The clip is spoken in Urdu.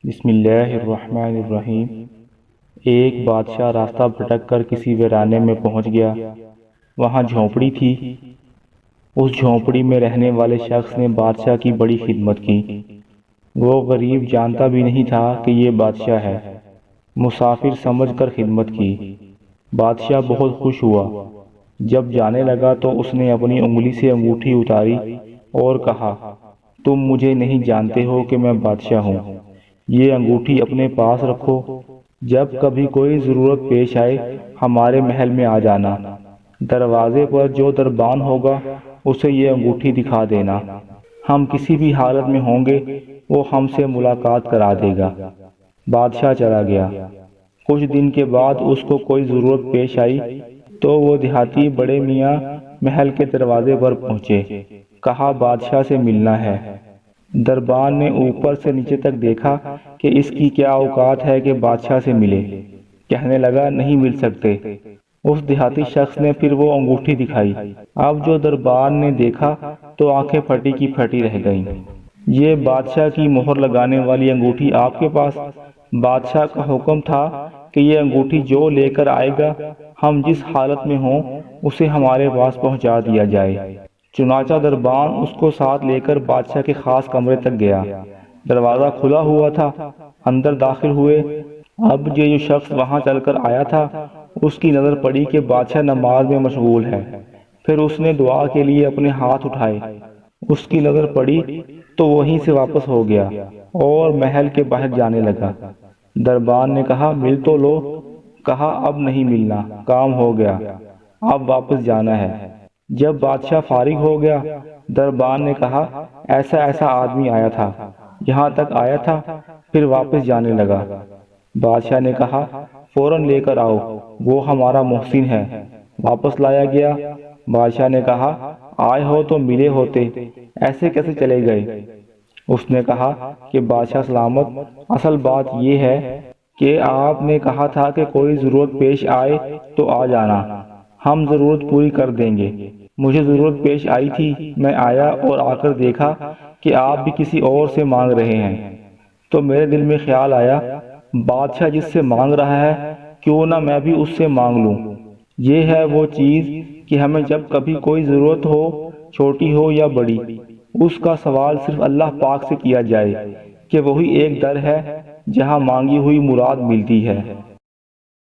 بسم اللہ الرحمن الرحیم۔ ایک بادشاہ راستہ بھٹک کر کسی ویرانے میں پہنچ گیا۔ وہاں جھونپڑی تھی۔ اس جھونپڑی میں رہنے والے شخص نے بادشاہ کی بڑی خدمت کی۔ وہ غریب جانتا بھی نہیں تھا کہ یہ بادشاہ ہے۔ مسافر سمجھ کر خدمت کی۔ بادشاہ بہت خوش ہوا۔ جب جانے لگا تو اس نے اپنی انگلی سے انگوٹھی اتاری اور کہا، تم مجھے نہیں جانتے ہو کہ میں بادشاہ ہوں۔ یہ انگوٹھی اپنے پاس رکھو۔ جب کبھی کوئی ضرورت پیش آئے ہمارے محل میں آ جانا۔ دروازے پر جو دربان ہوگا اسے یہ انگوٹھی دکھا دینا۔ ہم کسی بھی حالت میں ہوں گے وہ ہم سے ملاقات کرا دے گا۔ بادشاہ چلا گیا۔ کچھ دن کے بعد اس کو کوئی ضرورت پیش آئی تو وہ دیہاتی بڑے میاں محل کے دروازے پر پہنچے۔ کہا، بادشاہ سے ملنا ہے۔ دربان نے اوپر سے نیچے تک دیکھا کہ اس کی کیا اوقات ہے کہ بادشاہ سے ملے۔ کہنے لگا، نہیں مل سکتے۔ اس دیہاتی شخص نے پھر وہ انگوٹھی دکھائی۔ اب جو دربان نے دیکھا تو آنکھیں پھٹی کی پھٹی رہ گئیں۔ یہ بادشاہ کی مہر لگانے والی انگوٹھی آپ کے پاس؟ بادشاہ کا حکم تھا کہ یہ انگوٹھی جو لے کر آئے گا ہم جس حالت میں ہوں اسے ہمارے پاس پہنچا دیا جائے۔ چنانچہ دربان اس کو ساتھ لے کر بادشاہ کے خاص کمرے تک گیا۔ دروازہ کھلا ہوا تھا۔ اندر داخل ہوئے۔ اب یہ جو شخص وہاں چل کر آیا تھا اس کی نظر پڑی کہ بادشاہ نماز میں مشغول ہے۔ پھر اس نے دعا کے لیے اپنے ہاتھ اٹھائے۔ اس کی نظر پڑی تو وہیں سے واپس ہو گیا اور محل کے باہر جانے لگا۔ دربان نے کہا، مل تو لو۔ کہا، اب نہیں ملنا، کام ہو گیا، اب واپس جانا ہے۔ جب بادشاہ فارغ ہو گیا، دربان نے کہا، ایسا آدمی آیا تھا، یہاں تک آیا تھا، پھر واپس جانے لگا۔ بادشاہ نے کہا، فوراً لے کر آؤ، وہ ہمارا محسن ہے۔ واپس لایا گیا۔ بادشاہ نے کہا، آئے ہو تو ملے ہوتے، ایسے کیسے چلے گئے؟ اس نے کہا کہ بادشاہ سلامت، اصل بات یہ ہے کہ آپ نے کہا تھا کہ کوئی ضرورت پیش آئے تو آ جانا، ہم ضرورت پوری کر دیں گے۔ مجھے ضرورت پیش آئی تھی، میں آیا اور آ کر دیکھا کہ آپ بھی کسی اور سے مانگ رہے ہیں، تو میرے دل میں خیال آیا، بادشاہ جس سے مانگ رہا ہے کیوں نہ میں بھی اس سے مانگ لوں۔ یہ ہے وہ چیز کہ ہمیں جب کبھی کوئی ضرورت ہو، چھوٹی ہو یا بڑی، اس کا سوال صرف اللہ پاک سے کیا جائے کہ وہی ایک در ہے جہاں مانگی ہوئی مراد ملتی ہے۔